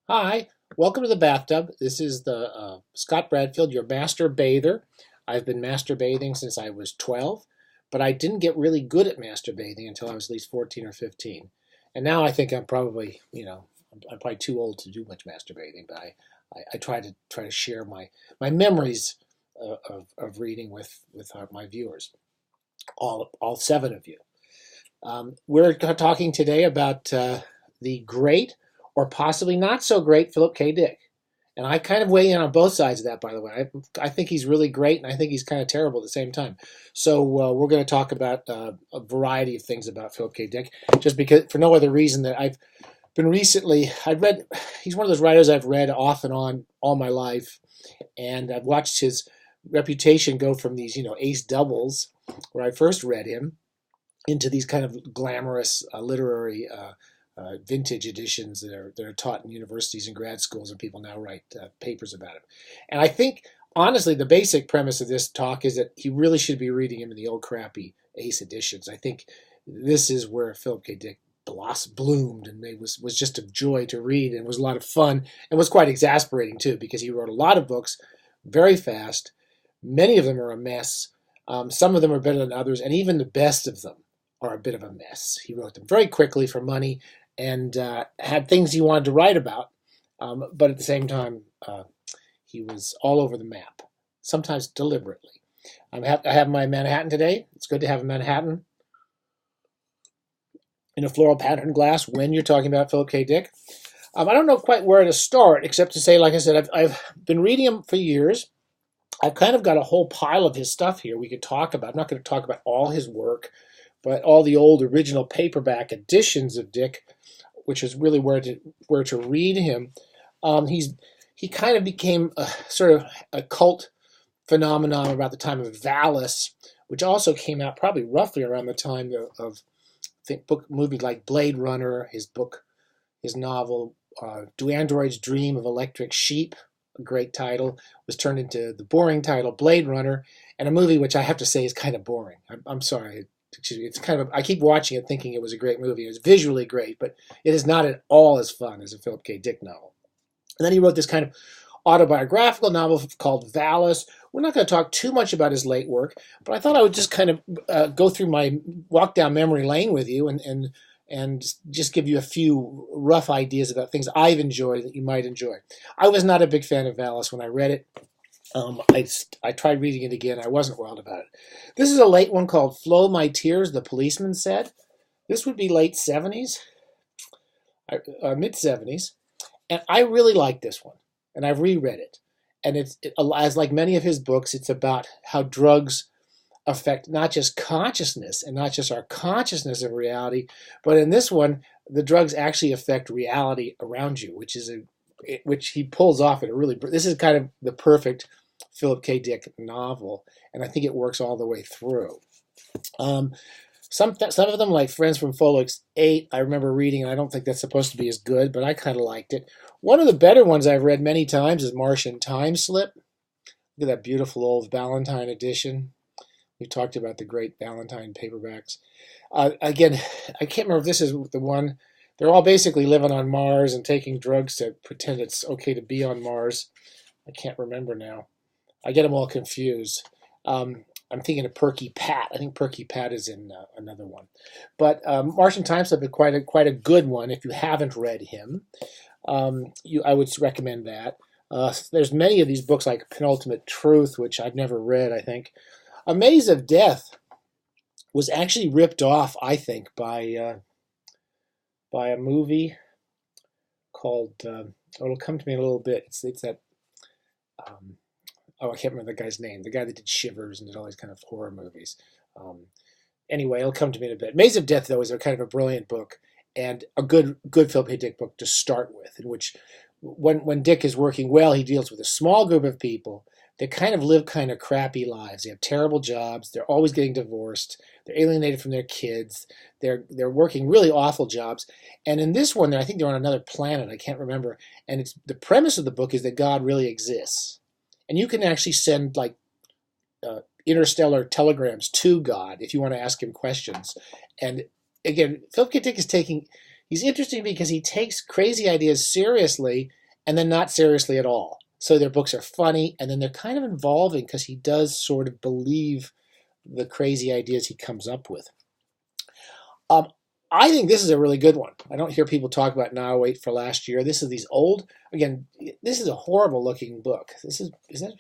Hi, welcome to the bathtub. This is the Scott Bradfield, your master bather. I've been master bathing since I was 12, but I didn't get really good at master bathing until I was at least 14 or 15. And now I think I'm probably, I'm probably too old to do much master bathing, but I try to share my memories of reading with my viewers, all seven of you. We're talking today about the great or possibly not so great Philip K. Dick. And I kind of weigh in on both sides of that, by the way. I think he's really great, and I think he's kind of terrible at the same time. So we're going to talk about a variety of things about Philip K. Dick, just because for no other reason that I've been recently. I've read. He's one of those writers I've read off and on all my life, and I've watched his reputation go from these, ace doubles, where I first read him, into these kind of glamorous literary vintage editions that are taught in universities and grad schools, and people now write papers about him. And I think, honestly, the basic premise of this talk is that he really should be reading him in the old crappy Ace editions. I think this is where Philip K. Dick bloomed, and it was just a joy to read, and was a lot of fun, and was quite exasperating too, because he wrote a lot of books very fast. Many of them are a mess. Some of them are better than others, and even the best of them are a bit of a mess. He wrote them very quickly for money, and had things he wanted to write about, but at the same time, he was all over the map, sometimes deliberately. I have my Manhattan today. It's good to have a Manhattan in a floral pattern glass when you're talking about Philip K. Dick. I don't know quite where to start, except to say, like I said, I've been reading him for years. I've kind of got a whole pile of his stuff here we could talk about. I'm not going to talk about all his work, but all the old original paperback editions of Dick, which is really where to read him. He kind of became sort of a cult phenomenon about the time of Valis, which also came out probably roughly around the time of movies like Blade Runner, his novel, Do Androids Dream of Electric Sheep, a great title, was turned into the boring title Blade Runner, and a movie which I have to say is kind of boring. I'm sorry. It's kind of, I keep watching it thinking it was a great movie. It was visually great, but it is not at all as fun as a Philip K. Dick novel. And then he wrote this kind of autobiographical novel called Valis. We're not going to talk too much about his late work, but I thought I would just kind of go through my walk down memory lane with you and just give you a few rough ideas about things I've enjoyed that you might enjoy. I was not a big fan of Valis when I read it. I tried reading it again. I wasn't wild about it. This is a late one called Flow My Tears, the Policeman Said. This would be late 70s, mid 70s. And I really like this one. And I've reread it. And as like many of his books, it's about how drugs affect not just consciousness and not just our consciousness of reality, but in this one, the drugs actually affect reality around you, which he pulls off in a really. This is kind of the perfect Philip K. Dick novel, and I think it works all the way through. Some of them, like Friends from Folix 8, I remember reading, and I don't think that's supposed to be as good, but I kind of liked it. One of the better ones I've read many times is Martian Time Slip. Look at that beautiful old Valentine edition. We talked about the great Valentine paperbacks. Again, I can't remember if this is the one. They're all basically living on Mars and taking drugs to pretend it's okay to be on Mars. I can't remember now. I get them all confused. I'm thinking of Perky Pat. I think Perky Pat is in another one. But Martian Time Slip is quite a good one if you haven't read him. I would recommend that. There's many of these books like Penultimate Truth, which I've never read, I think. A Maze of Death was actually ripped off, I think, by a movie called, it'll come to me in a little bit. It's that, I can't remember the guy's name. The guy that did Shivers and did all these kind of horror movies. Anyway, it'll come to me in a bit. Maze of Death, though, is a kind of a brilliant book and a good Philip K. Dick book to start with, in which when Dick is working well, he deals with a small group of people that kind of live kind of crappy lives. They have terrible jobs. They're always getting divorced. They're alienated from their kids. They're working really awful jobs. And in this one, I think they're on another planet. I can't remember. And it's the premise of the book is that God really exists, and you can actually send like interstellar telegrams to God if you want to ask him questions. And again, Philip K. Dick is taking He's interesting because he takes crazy ideas seriously and then not seriously at all. So their books are funny, and then they're kind of involving because he does sort of believe the crazy ideas he comes up with. I think this is a really good one. I don't hear people talk about Now Wait for Last Year. This is these old, again, this is a horrible looking book. Is that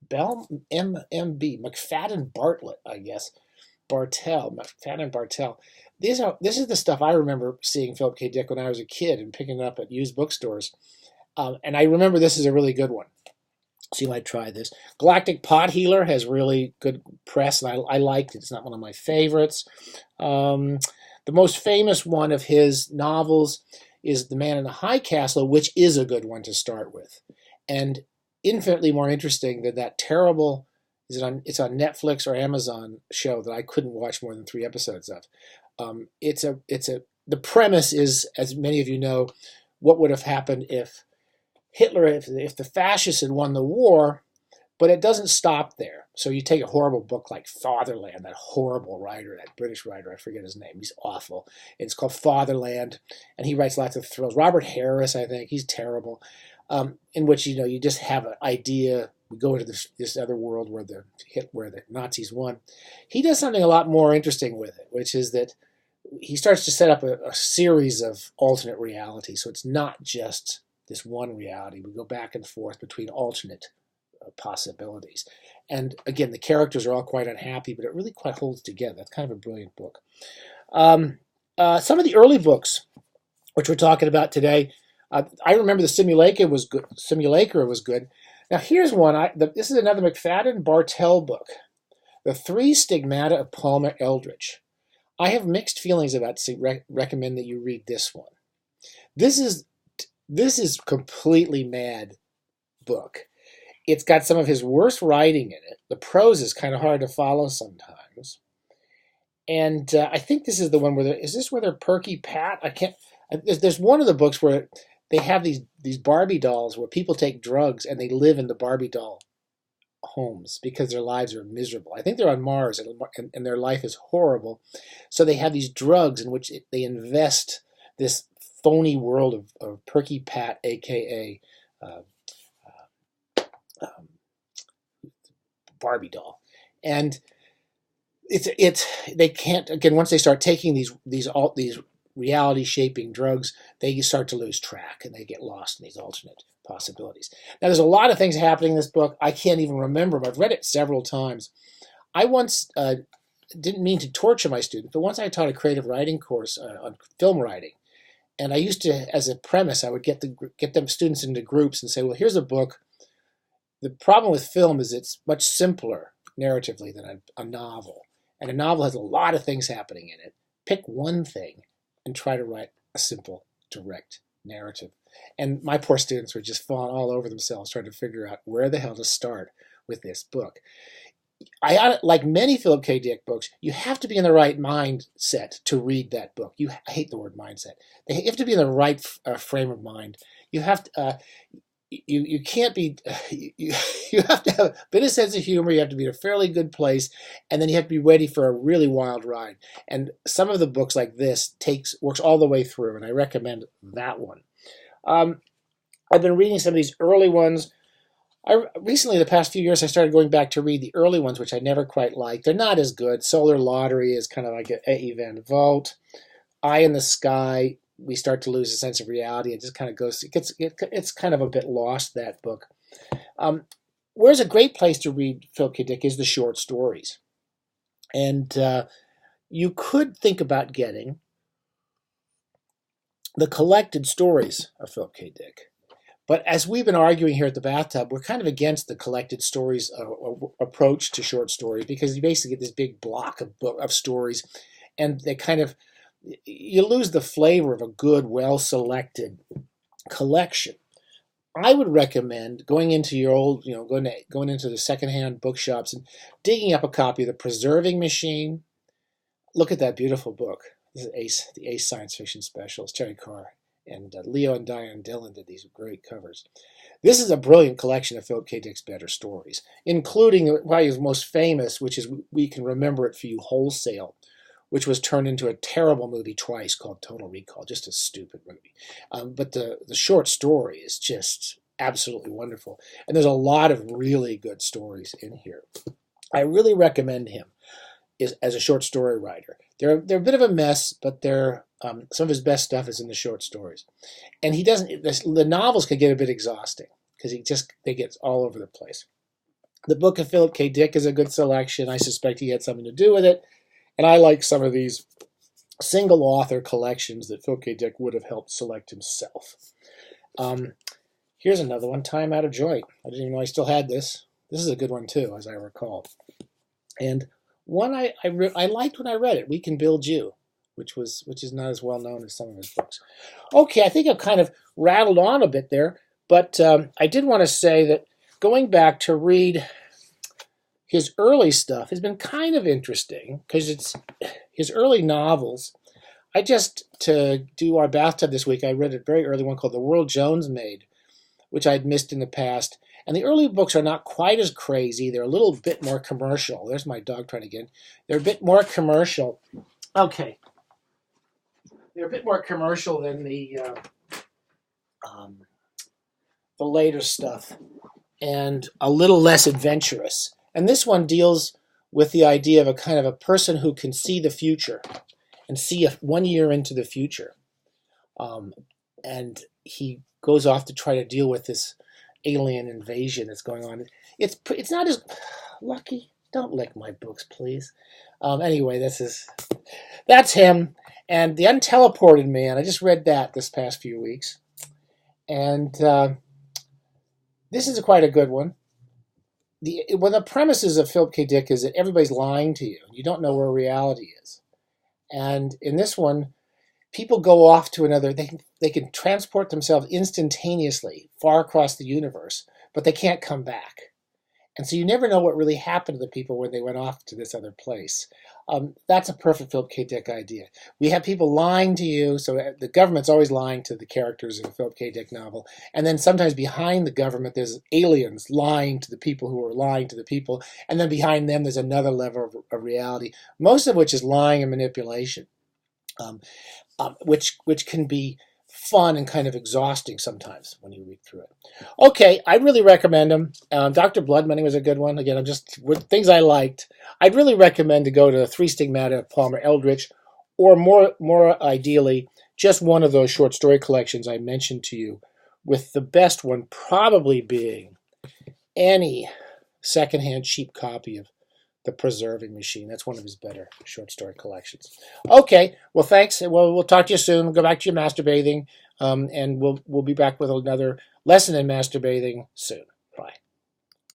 Bell MB, McFadden Bartlett, I guess. McFadden Bartell. This is the stuff I remember seeing Philip K. Dick when I was a kid and picking it up at used bookstores. And I remember this is a really good one. So you might try this. Galactic Pot Healer has really good press, and I liked it. It's not one of my favorites. The most famous one of his novels is The Man in the High Castle, which is a good one to start with. And infinitely more interesting than that terrible, it's on Netflix or Amazon show that I couldn't watch more than 3 episodes of. The premise is, as many of you know, what would have happened if Hitler, if the fascists had won the war, but it doesn't stop there. So you take a horrible book like Fatherland, that horrible writer, that British writer, I forget his name, he's awful. It's called Fatherland, and he writes lots of thrills. Robert Harris, I think, he's terrible. In which, you just have an idea, we go into this other world where the Nazis won. He does something a lot more interesting with it, which is that he starts to set up a series of alternate realities. So it's not just this one reality. We go back and forth between alternate possibilities. And again, the characters are all quite unhappy, but it really quite holds together. That's kind of a brilliant book. Some of the early books, which we're talking about today, I remember the Simulacra was good. Now here's one. This is another McFadden Bartell book, The 3 Stigmata of Palmer Eldritch. I have mixed feelings about recommend that you read this one. This is completely mad book. It's got some of his worst writing in it. The prose is kind of hard to follow sometimes. And I think this is the one where is this where they're Perky Pat? I can't. There's one of the books where they have these Barbie dolls where people take drugs and they live in the Barbie doll homes because their lives are miserable. I think they're on Mars and their life is horrible. So they have these drugs in which they invest this phony world of Perky Pat, a.k.a. Barbie doll. And they can't, again, once they start taking these reality shaping drugs, they start to lose track and they get lost in these alternate possibilities. Now there's a lot of things happening in this book. I can't even remember them. I've read it several times. I once didn't mean to torture my students, but once I taught a creative writing course on film writing. And I used to, as a premise, I would get them students into groups and say, well, here's a book. The problem with film is it's much simpler narratively than a novel. And a novel has a lot of things happening in it. Pick one thing and try to write a simple, direct narrative. And my poor students were just falling all over themselves trying to figure out where the hell to start with this book. Like many Philip K. Dick books, you have to be in the right mindset to read that book. I hate the word mindset. You have to be in the right frame of mind. You have to... You can't be, you have to have a bit of sense of humor, you have to be in a fairly good place, and then you have to be ready for a really wild ride. And some of the books like this works all the way through, and I recommend that one. I've been reading some of these early ones. Recently, the past few years, I started going back to read the early ones, which I never quite liked. They're not as good. Solar Lottery is kind of like A.E. Van Vogt. Eye in the Sky, we start to lose a sense of reality. It just kind of goes, it's kind of a bit lost, that book. Where's a great place to read Philip K. Dick is the short stories. And you could think about getting the collected stories of Philip K. Dick. But as we've been arguing here at the Bathtub, we're kind of against the collected stories approach to short stories because you basically get this big block of stories, and they kind of, you lose the flavor of a good, well-selected collection. I would recommend going into your old, going into the secondhand bookshops and digging up a copy of The Preserving Machine. Look at that beautiful book. This is the Ace Science Fiction Special. It's Terry Carr. And Leo and Diane Dillon did these great covers. This is a brilliant collection of Philip K. Dick's better stories, including probably his most famous, which is We Can Remember It For You Wholesale, which was turned into a terrible movie twice called Total Recall, just a stupid movie. But the short story is just absolutely wonderful. And there's a lot of really good stories in here. I really recommend him as a short story writer. They're a bit of a mess, but some of his best stuff is in the short stories. And he doesn't. The novels can get a bit exhausting because they get all over the place. The book of Philip K. Dick is a good selection. I suspect he had something to do with it. And I like some of these single author collections that Philip K. Dick would have helped select himself. Here's another one, Time Out of Joint. I didn't even know I still had this. This is a good one too, as I recall. And one I liked when I read it, We Can Build You, which is not as well known as some of his books. Okay, I think I've kind of rattled on a bit there, but I did want to say that going back to read his early stuff has been kind of interesting because it's his early novels. To do our bathtub this week, I read a very early one called The World Jones Made, which I'd missed in the past. And the early books are not quite as crazy. They're a little bit more commercial. There's my dog trying again. They're a bit more commercial. Okay. They're a bit more commercial than the later stuff, and a little less adventurous. And this one deals with the idea of a kind of a person who can see the future and see 1 year into the future. And he goes off to try to deal with this alien invasion that's going on. It's not as lucky. Don't lick my books, please. Anyway, that's him. And The Unteleported Man. I just read that this past few weeks. And this is quite a good one. The premises of Philip K. Dick is that everybody's lying to you. You don't know where reality is. And in this one, people go off to another. They can transport themselves instantaneously far across the universe, but they can't come back. And so you never know what really happened to the people when they went off to this other place. That's a perfect Philip K. Dick idea. We have people lying to you, so the government's always lying to the characters in a Philip K. Dick novel. And then sometimes behind the government, there's aliens lying to the people who are lying to the people. And then behind them, there's another level of reality, most of which is lying and manipulation, which can be fun and kind of exhausting sometimes when you read through it. Okay, I really recommend them. Dr. Blood Money was a good one. Again, with things I liked. I'd really recommend to go to Three Stigmata of Palmer Eldritch, or more ideally, just one of those short story collections I mentioned to you, with the best one probably being any secondhand cheap copy of The Preserving Machine. That's one of his better short story collections. Okay, well, thanks. We'll talk to you soon. Go back to your masturbating, and we'll be back with another lesson in masturbating soon. Bye.